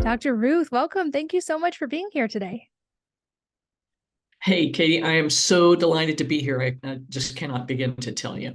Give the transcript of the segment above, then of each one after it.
Dr. Ruth, welcome. Thank you so much for being here today. Hey, Katie, I am so delighted to be here. I just cannot begin to tell you.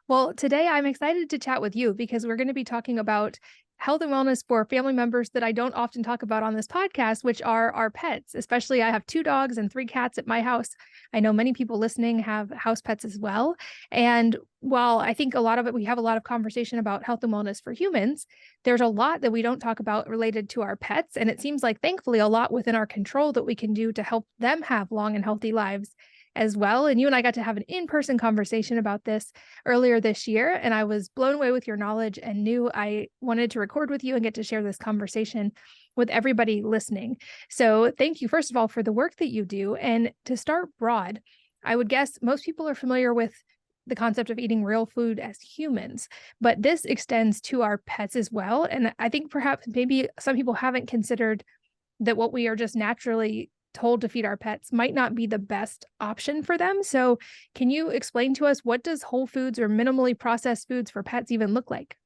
Well, today I'm excited to chat with you because we're going to be talking about health and wellness for family members that I don't often talk about on this podcast, which are our pets. Especially, I have 2 dogs and 3 cats at my house. I know many people listening have house pets as well. And while I think a lot of it, we have a lot of conversation about health and wellness for humans, there's a lot that we don't talk about related to our pets. And it seems like, thankfully, a lot within our control that we can do to help them have long and healthy lives as well. And you and I got to have an in-person conversation about this earlier this year, and I was blown away with your knowledge and knew I wanted to record with you and get to share this conversation with everybody listening. So thank you, first of all, for the work that you do. And to start broad, I would guess most people are familiar with the concept of eating real food as humans, but this extends to our pets as well. And I think perhaps maybe some people haven't considered that what we are just naturally told to feed our pets might not be the best option for them. So can you explain to us, what does whole foods or minimally processed foods for pets even look like?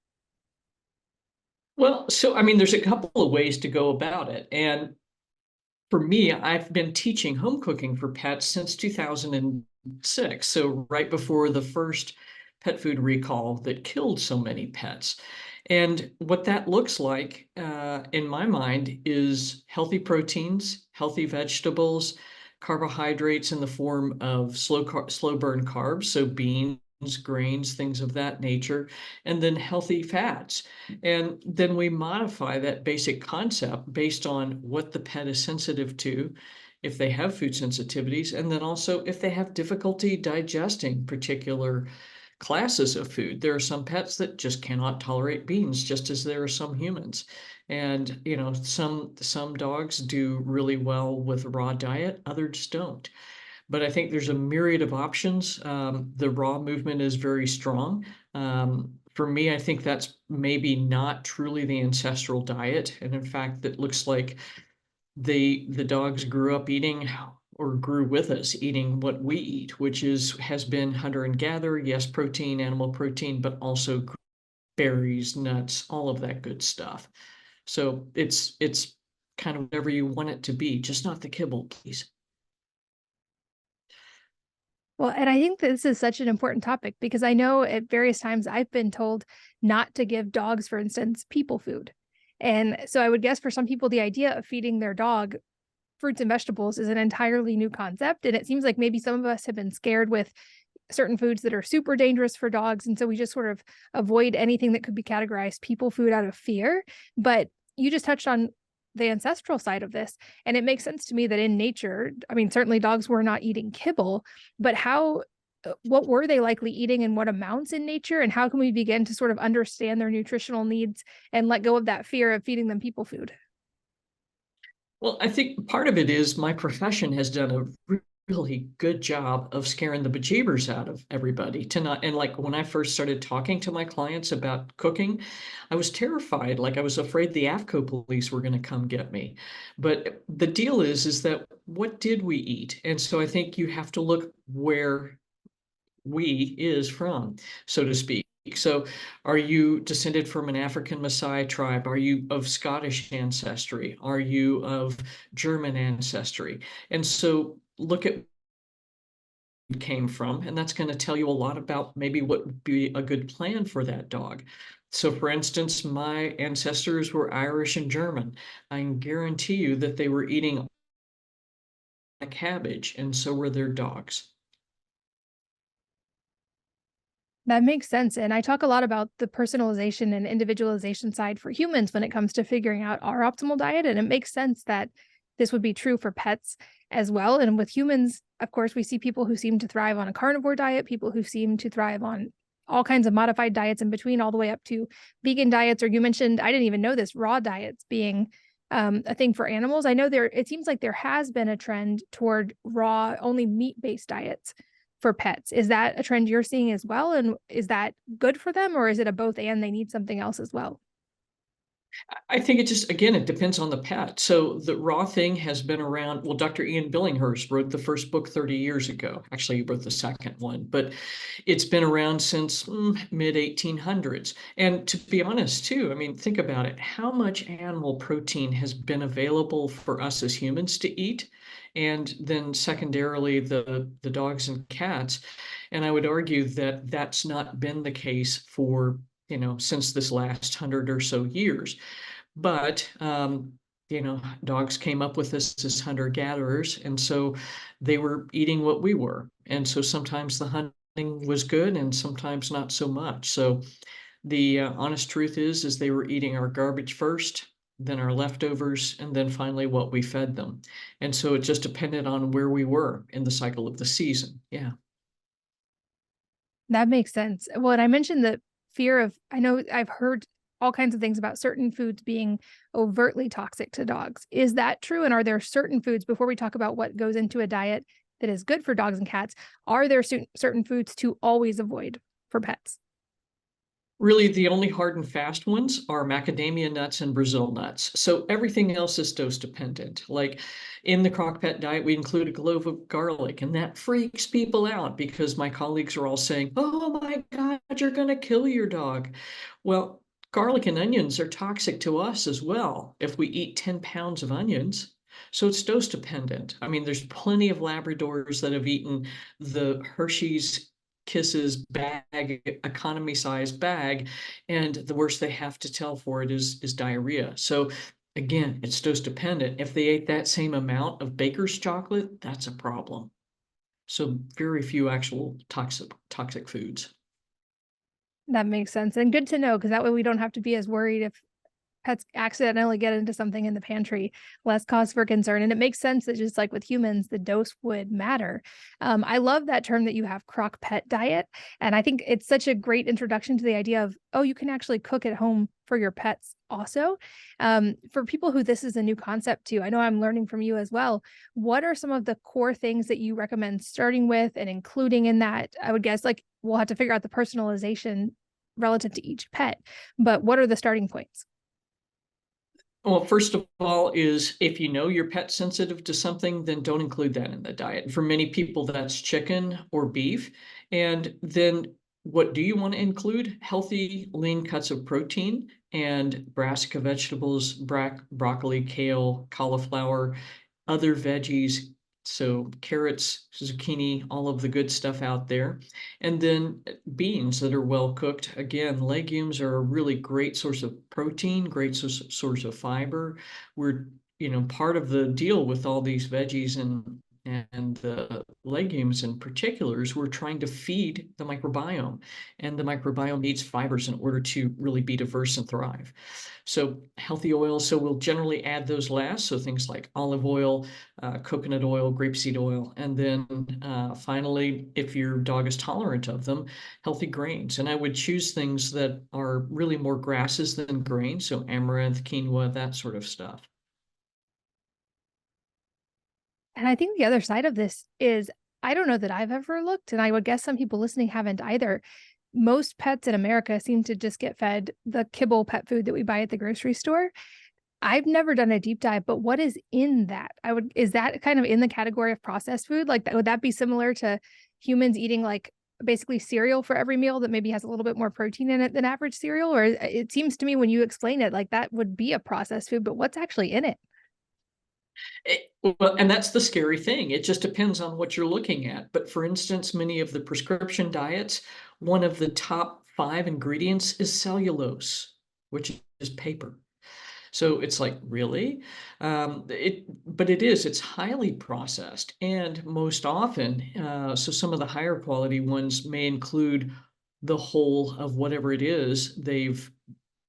Well, so I mean, there's a couple of ways to go about it. And for me, I've been teaching home cooking for pets since 2006. So right before the first pet food recall that killed so many pets. And what that looks like, in my mind, is healthy proteins, healthy vegetables, carbohydrates in the form of slow burn carbs, so beans, grains, things of that nature, and then healthy fats. And then we modify that basic concept based on what the pet is sensitive to, if they have food sensitivities, and then also if they have difficulty digesting particular classes of food. There are some pets that just cannot tolerate beans, just as there are some humans. And some dogs do really well with raw diet, others don't. But I think there's a myriad of options. The raw movement is very strong. For me, I think that's maybe not truly the ancestral diet, and in fact, that looks like the dogs grew up eating or grew with us eating what we eat, which has been hunter and gatherer. Yes, protein, animal protein, but also berries, nuts, all of that good stuff. So it's kind of whatever you want it to be, just not the kibble, please. Well, and I think this is such an important topic because I know at various times I've been told not to give dogs, for instance, people food. And so I would guess for some people, the idea of feeding their dog fruits and vegetables is an entirely new concept. And it seems like maybe some of us have been scared with certain foods that are super dangerous for dogs. And so we just sort of avoid anything that could be categorized people food out of fear. But you just touched on the ancestral side of this. And it makes sense to me that in nature, I mean, certainly dogs were not eating kibble, but what were they likely eating and what amounts in nature? And how can we begin to sort of understand their nutritional needs and let go of that fear of feeding them people food? Well, I think part of it is my profession has done a really good job of scaring the bejeebers out of everybody to not. And like when I first started talking to my clients about cooking, I was terrified. Like I was afraid the AFCO police were going to come get me. But the deal is that what did we eat? And so I think you have to look where we is from, so to speak. So, are you descended from an African Maasai tribe? Are you of Scottish ancestry? Are you of German ancestry? And so, look at where you came from, and that's going to tell you a lot about maybe what would be a good plan for that dog. So, for instance, my ancestors were Irish and German. I can guarantee you that they were eating a cabbage, and so were their dogs. That makes sense. And I talk a lot about the personalization and individualization side for humans when it comes to figuring out our optimal diet. And it makes sense that this would be true for pets as well. And with humans, of course, we see people who seem to thrive on a carnivore diet, people who seem to thrive on all kinds of modified diets in between, all the way up to vegan diets. Or you mentioned, I didn't even know this, raw diets being a thing for animals. I know it seems like there has been a trend toward raw, only meat-based diets for pets. Is that a trend you're seeing as well? And is that good for them, or is it a both and they need something else as well? I think it just, again, it depends on the pet. So the raw thing has been around. Well, Dr. Ian Billinghurst wrote the first book 30 years ago. Actually, he wrote the second one, but it's been around since mid 1800s. And to be honest, too, I mean, think about it. How much animal protein has been available for us as humans to eat? And then secondarily, the dogs and cats. And I would argue that that's not been the case for, since this last 100 or so years. But dogs came up with this as hunter-gatherers, and so they were eating what we were. And so sometimes the hunting was good and sometimes not so much. So the honest truth is they were eating our garbage first, then our leftovers, and then finally what we fed them. And so it just depended on where we were in the cycle of the season. Yeah. That makes sense. Well, and I mentioned the fear of, I know I've heard all kinds of things about certain foods being overtly toxic to dogs. Is that true? And are there certain foods, before we talk about what goes into a diet that is good for dogs and cats, are there certain foods to always avoid for pets? Really, the only hard and fast ones are macadamia nuts and Brazil nuts. So everything else is dose dependent. Like in the Crockpet diet, we include a clove of garlic, and that freaks people out because my colleagues are all saying, "Oh my God, you're going to kill your dog." Well, garlic and onions are toxic to us as well if we eat 10 pounds of onions. So it's dose dependent. I mean, there's plenty of Labradors that have eaten the Hershey's Kisses bag, economy size bag, and the worst they have to tell for it is diarrhea. So again, it's dose dependent. If they ate that same amount of baker's chocolate, that's a problem. So very few actual toxic foods. That makes sense. And good to know, because that way we don't have to be as worried if pets accidentally get into something in the pantry, less cause for concern. And it makes sense that just like with humans, the dose would matter. I love that term that you have, Crockpet Diet. And I think it's such a great introduction to the idea of, oh, you can actually cook at home for your pets also. For people who this is a new concept to, I know I'm learning from you as well. What are some of the core things that you recommend starting with and including in that? I would guess like we'll have to figure out the personalization relative to each pet, but what are the starting points? Well, first of all, is if you know your pet's sensitive to something, then don't include that in the diet. For many people, that's chicken or beef. And then what do you want to include? Healthy, lean cuts of protein and brassica vegetables, broccoli, kale, cauliflower, other veggies. So carrots, zucchini, all of the good stuff out there. And then beans that are well cooked. Again, legumes are a really great source of protein, great source of fiber. We're, part of the deal with all these veggies and the legumes in particular is we're trying to feed the microbiome, and the microbiome needs fibers in order to really be diverse and thrive. So healthy oils, so we'll generally add those last. So things like olive oil, coconut oil, grapeseed oil, and then finally, if your dog is tolerant of them, healthy grains. And I would choose things that are really more grasses than grains, so amaranth, quinoa, that sort of stuff. And I think the other side of this is I don't know that I've ever looked, and I would guess some people listening haven't either. Most pets in America seem to just get fed the kibble pet food that we buy at the grocery store. I've never done a deep dive, but what is in that? Is that kind of in the category of processed food? Like that, would that be similar to humans eating like basically cereal for every meal that maybe has a little bit more protein in it than average cereal? Or it seems to me when you explain it, like that would be a processed food, but what's actually in it? Well, and that's the scary thing. It just depends on what you're looking at. But for instance, many of the prescription diets, one of the top 5 ingredients is cellulose, which is paper. So it's like, really? But it is, it's highly processed. And most often, so some of the higher quality ones may include the whole of whatever it is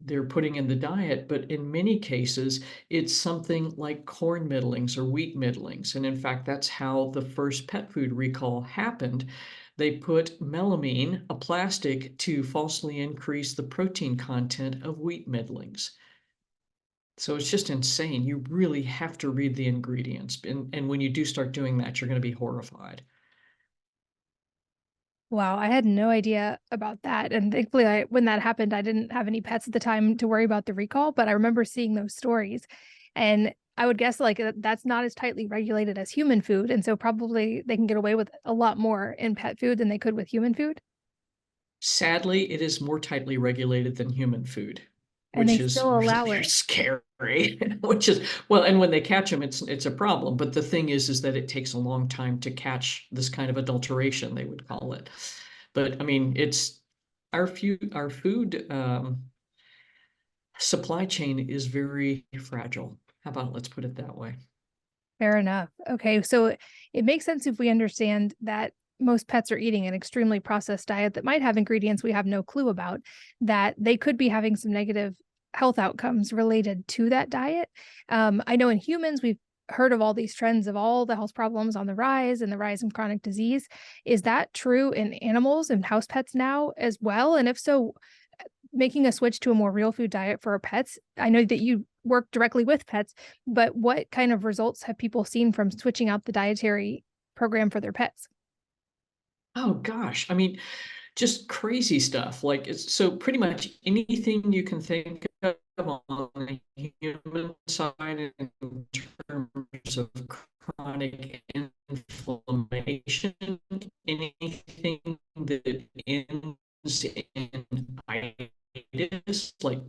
they're putting in the diet, but in many cases, it's something like corn middlings or wheat middlings. And in fact, that's how the first pet food recall happened. They put melamine, a plastic, to falsely increase the protein content of wheat middlings. So it's just insane. You really have to read the ingredients. And when you do start doing that, you're going to be horrified. Wow, I had no idea about that. And thankfully, when that happened, I didn't have any pets at the time to worry about the recall, but I remember seeing those stories. And I would guess like that's not as tightly regulated as human food. And so probably they can get away with a lot more in pet food than they could with human food. Sadly, it is more tightly regulated than human food, And they which is still really allow very it. scary. Which is well, and when they catch them, it's a problem. But the thing is that it takes a long time to catch this kind of adulteration, they would call it. But I mean, it's our food supply chain is very fragile. How about let's put it that way? Fair enough. Okay, so it makes sense if we understand that most pets are eating an extremely processed diet that might have ingredients we have no clue about, that they could be having some negative health outcomes related to that diet. I know in humans, we've heard of all these trends of all the health problems on the rise and the rise in chronic disease. Is that true in animals and house pets now as well? And if so, making a switch to a more real food diet for our pets? I know that you work directly with pets, but what kind of results have people seen from switching out the dietary program for their pets? Oh gosh, I mean, just crazy stuff. Like it's so pretty much anything you can think of on the human side in terms of chronic inflammation, anything that ends in itis, like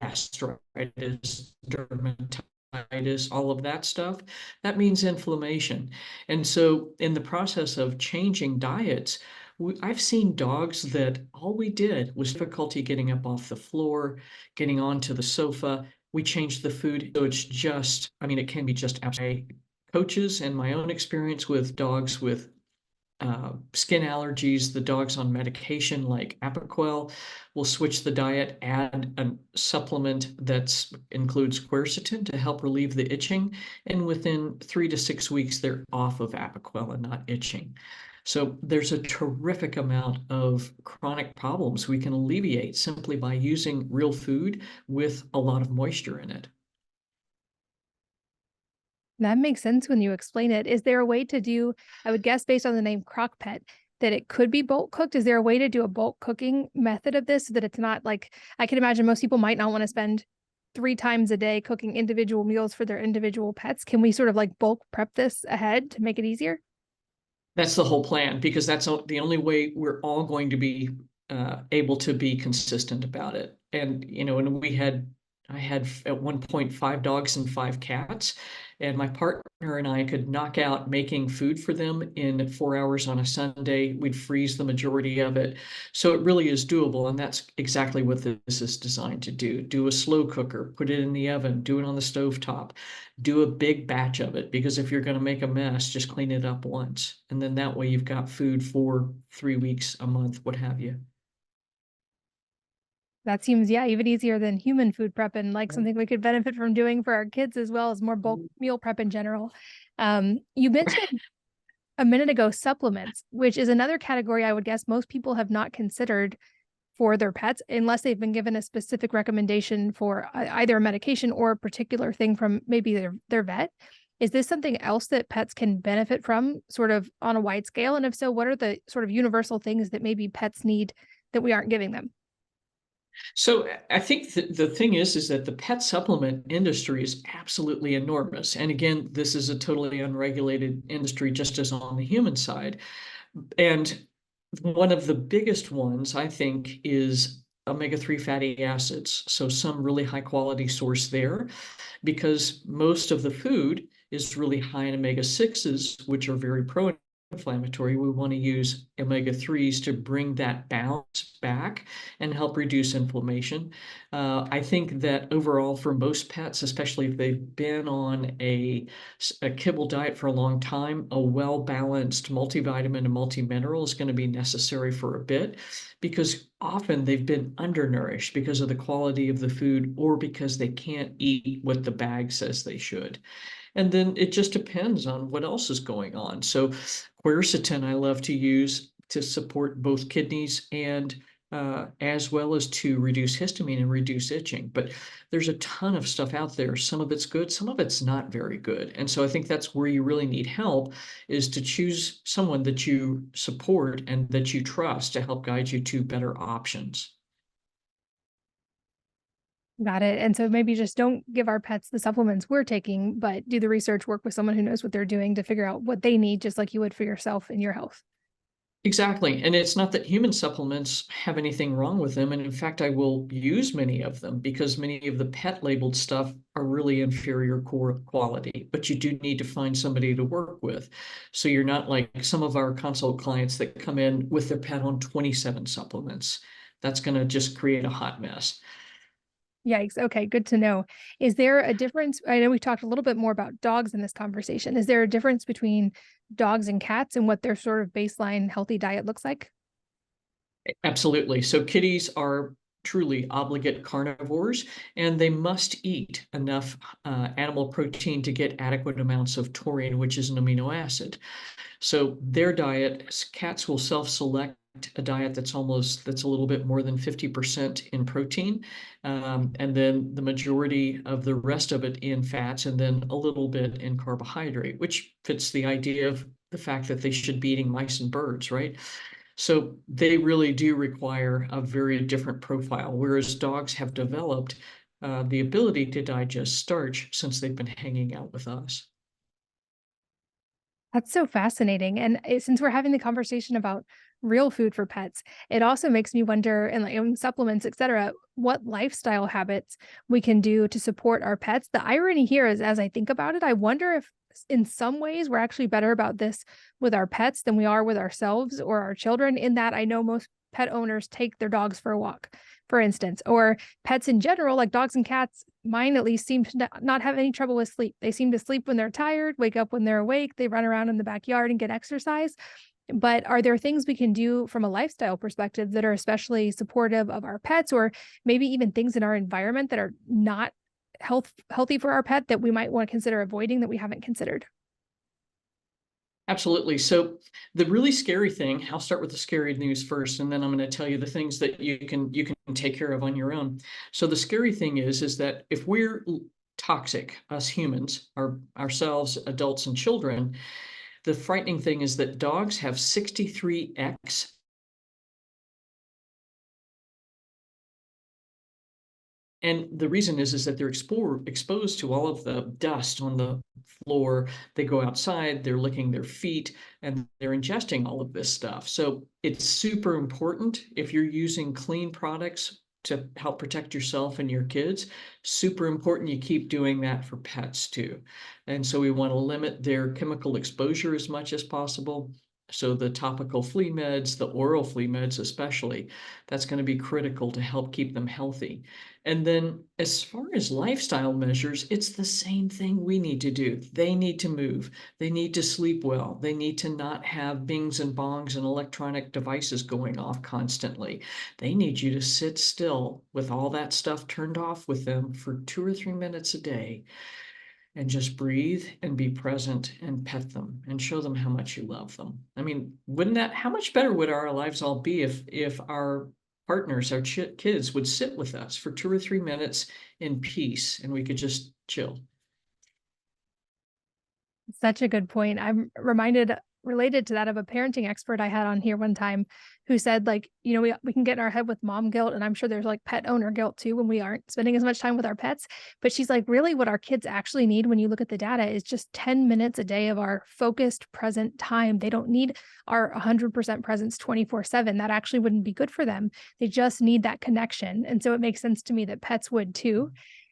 gastritis, dermatitis, all of that stuff, that means inflammation. And so, in the process of changing diets, I've seen dogs that all we did was difficulty getting up off the floor, getting onto the sofa. We changed the food. So it's just, I mean, it can be just absolutely coaches and my own experience with dogs with skin allergies, the dogs on medication like Apoquel will switch the diet, add a supplement that includes quercetin to help relieve the itching. And within 3 to 6 weeks, they're off of Apoquel and not itching. So there's a terrific amount of chronic problems we can alleviate simply by using real food with a lot of moisture in it. That makes sense when you explain it. Is there a way to do, I would guess based on the name Crockpet, that it could be bulk cooked? Is there a way to do a bulk cooking method of this so that it's not like, I can imagine most people might not want to spend 3 times a day cooking individual meals for their individual pets. Can we sort of like bulk prep this ahead to make it easier? That's the whole plan because that's the only way we're all going to be able to be consistent about it. And and I had at one point 5 dogs and 5 cats, and my partner and I could knock out making food for them in 4 hours on a Sunday. We'd freeze the majority of it, so it really is doable, and that's exactly what this is designed to do. Do a slow cooker, put it in the oven, do it on the stove top, do a big batch of it because if you're going to make a mess, just clean it up once. And then that way you've got food for 3 weeks, a month, what have you. That seems, yeah, even easier than human food prep and like something we could benefit from doing for our kids as well as more bulk meal prep in general. You mentioned a minute ago supplements, which is another category I would guess most people have not considered for their pets unless they've been given a specific recommendation for either a medication or a particular thing from maybe their vet. Is this something else that pets can benefit from sort of on a wide scale? And if so, what are the sort of universal things that maybe pets need that we aren't giving them? So I think the thing is that the pet supplement industry is absolutely enormous. And again, this is a totally unregulated industry, just as on the human side. And one of the biggest ones, I think, is omega-3 fatty acids. So some really high quality source there because most of the food is really high in omega-6s, which are very pro-inflammatory. We want to use omega-3s to bring that balance back and help reduce inflammation. I think that overall for most pets, especially if they've been on a kibble diet for a long time, a well-balanced multivitamin and multimineral is going to be necessary for a bit because often they've been undernourished because of the quality of the food or because they can't eat what the bag says they should. And then it just depends on what else is going on. So quercetin I love to use to support both kidneys and as well as to reduce histamine and reduce itching. But there's a ton of stuff out there. Some of it's good, some of it's not very good. And so I think that's where you really need help, is to choose someone that you support and that you trust to help guide you to better options. Got it. And so maybe just don't give our pets the supplements we're taking, but do the research, work with someone who knows what they're doing to figure out what they need, just like you would for yourself and your health. Exactly. And it's not that human supplements have anything wrong with them. And in fact, I will use many of them because many of the pet labeled stuff are really inferior core quality, but you do need to find somebody to work with. So you're not like some of our consult clients that come in with their pet on 27 supplements. That's going to just create a hot mess. Yikes. Okay, good to know. Is there a difference? I know we talked a little bit more about dogs in this conversation. Is there a difference between dogs and cats and what their sort of baseline healthy diet looks like? Absolutely. So kitties are truly obligate carnivores, and they must eat enough animal protein to get adequate amounts of taurine, which is an amino acid. So their diet, cats will self-select a diet that's a little bit more than 50% in protein, and then the majority of the rest of it in fats, and then a little bit in carbohydrate, which fits the idea of the fact that they should be eating mice and birds, right? So they really do require a very different profile, whereas dogs have developed the ability to digest starch since they've been hanging out with us. That's so fascinating. And since we're having the conversation about real food for pets, it also makes me wonder, and like supplements, et cetera, what lifestyle habits we can do to support our pets. The irony here is, as I think about it, I wonder if in some ways we're actually better about this with our pets than we are with ourselves or our children, in that I know most pet owners take their dogs for a walk, for instance, or pets in general, like dogs and cats. Mine at least seem to not have any trouble with sleep. They seem to sleep when they're tired, wake up when they're awake. They run around in the backyard and get exercise. But are there things we can do from a lifestyle perspective that are especially supportive of our pets, or maybe even things in our environment that are not healthy for our pet that we might want to consider avoiding that we haven't considered? Absolutely. So the really scary thing, I'll start with the scary news first, and then I'm going to tell you the things that you can take care of on your own. So the scary thing is that if we're toxic, us humans, ourselves, adults and children, the frightening thing is that dogs have 63x. And the reason is that they're exposed to all of the dust on the floor. They go outside, they're licking their feet, and they're ingesting all of this stuff. So it's super important if you're using clean products to help protect yourself and your kids. Super important you keep doing that for pets too. And so we want to limit their chemical exposure as much as possible. So the topical flea meds, the oral flea meds especially, that's going to be critical to help keep them healthy. And then as far as lifestyle measures, it's the same thing we need to do. They need to move. They need to sleep well. They need to not have bings and bongs and electronic devices going off constantly. They need you to sit still with all that stuff turned off with them for 2 or 3 minutes a day and just breathe and be present and pet them and show them how much you love them. I mean, how much better would our lives all be if our partners, our kids would sit with us for 2 or 3 minutes in peace and we could just chill. Such a good point. I'm reminded, related to that, of a parenting expert I had on here one time who said, like, we can get in our head with mom guilt. And I'm sure there's like pet owner guilt too when we aren't spending as much time with our pets. But she's like, really, what our kids actually need when you look at the data is just 10 minutes a day of our focused present time. They don't need our 100% presence 24/7. That actually wouldn't be good for them. They just need that connection. And so it makes sense to me that pets would too.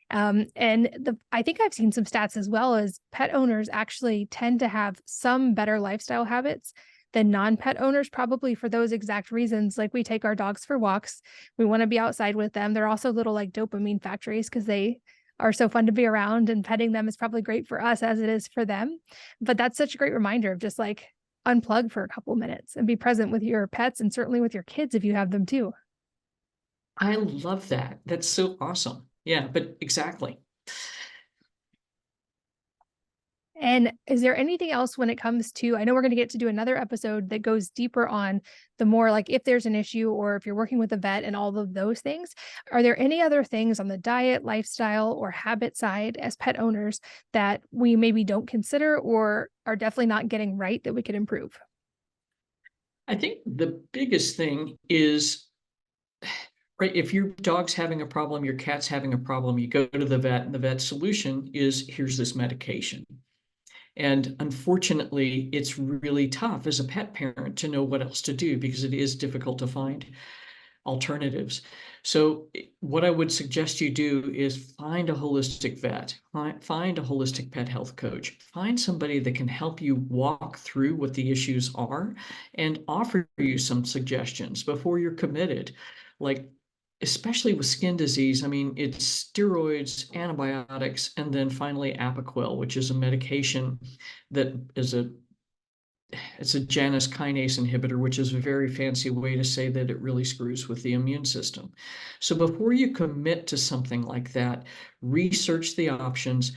I think I've seen some stats as well, as pet owners actually tend to have some better lifestyle habits than non-pet owners, probably for those exact reasons. Like, we take our dogs for walks. We want to be outside with them. They're also little like dopamine factories because they are so fun to be around, and petting them is probably great for us as it is for them. But that's such a great reminder of just like unplug for a couple minutes and be present with your pets, and certainly with your kids if you have them too. I love that. That's so awesome. Yeah, but exactly. And is there anything else when it comes to, I know we're going to get to do another episode that goes deeper on the more like if there's an issue or if you're working with a vet and all of those things. Are there any other things on the diet, lifestyle, or habit side as pet owners that we maybe don't consider or are definitely not getting right that we could improve? I think the biggest thing is, right, if your dog's having a problem, your cat's having a problem, you go to the vet, and the vet's solution is here's this medication. And unfortunately, it's really tough as a pet parent to know what else to do because it is difficult to find alternatives. So what I would suggest you do is find a holistic vet, find a holistic pet health coach, find somebody that can help you walk through what the issues are and offer you some suggestions before you're committed. Like, especially with skin disease, I mean, it's steroids, antibiotics, and then finally Apoquel, which is a medication that is it's a Janus kinase inhibitor, which is a very fancy way to say that it really screws with the immune system. So before you commit to something like that, research the options,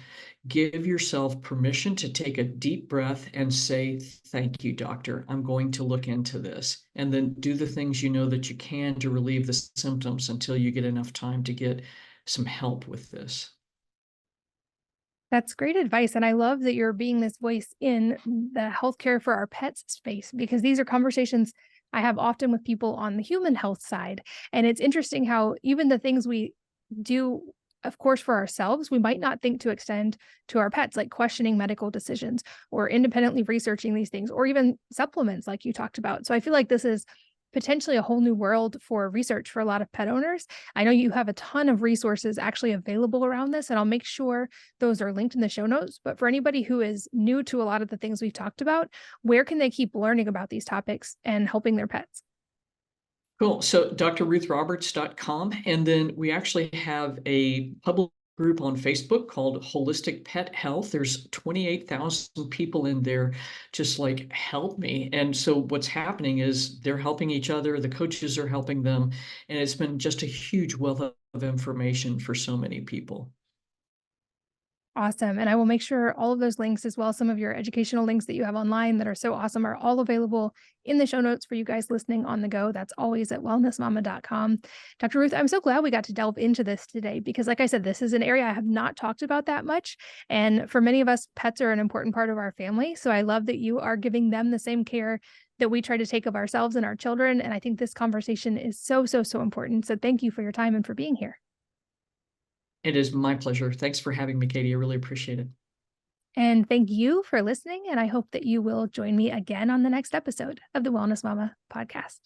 give yourself permission to take a deep breath and say, thank you, doctor. I'm going to look into this. And then do the things you know that you can to relieve the symptoms until you get enough time to get some help with this. That's great advice. And I love that you're being this voice in the healthcare for our pets space, because these are conversations I have often with people on the human health side. And it's interesting how even the things we do, of course, for ourselves, we might not think to extend to our pets, like questioning medical decisions or independently researching these things, or even supplements, like you talked about. So I feel like this is potentially a whole new world for research for a lot of pet owners. I know you have a ton of resources actually available around this, and I'll make sure those are linked in the show notes. But for anybody who is new to a lot of the things we've talked about, where can they keep learning about these topics and helping their pets? Cool. So drruthroberts.com. And then we actually have a public group on Facebook called Holistic Pet Health. There's 28,000 people in there just like help me. And so what's happening is they're helping each other, the coaches are helping them, and it's been just a huge wealth of information for so many people. Awesome. And I will make sure all of those links, as well as some of your educational links that you have online that are so awesome, are all available in the show notes for you guys listening on the go. That's always at wellnessmama.com. Dr. Ruth, I'm so glad we got to delve into this today because, like I said, this is an area I have not talked about that much. And for many of us, pets are an important part of our family. So I love that you are giving them the same care that we try to take of ourselves and our children. And I think this conversation is so, so, so important. So thank you for your time and for being here. It is my pleasure. Thanks for having me, Katie. I really appreciate it. And thank you for listening. And I hope that you will join me again on the next episode of the Wellness Mama podcast.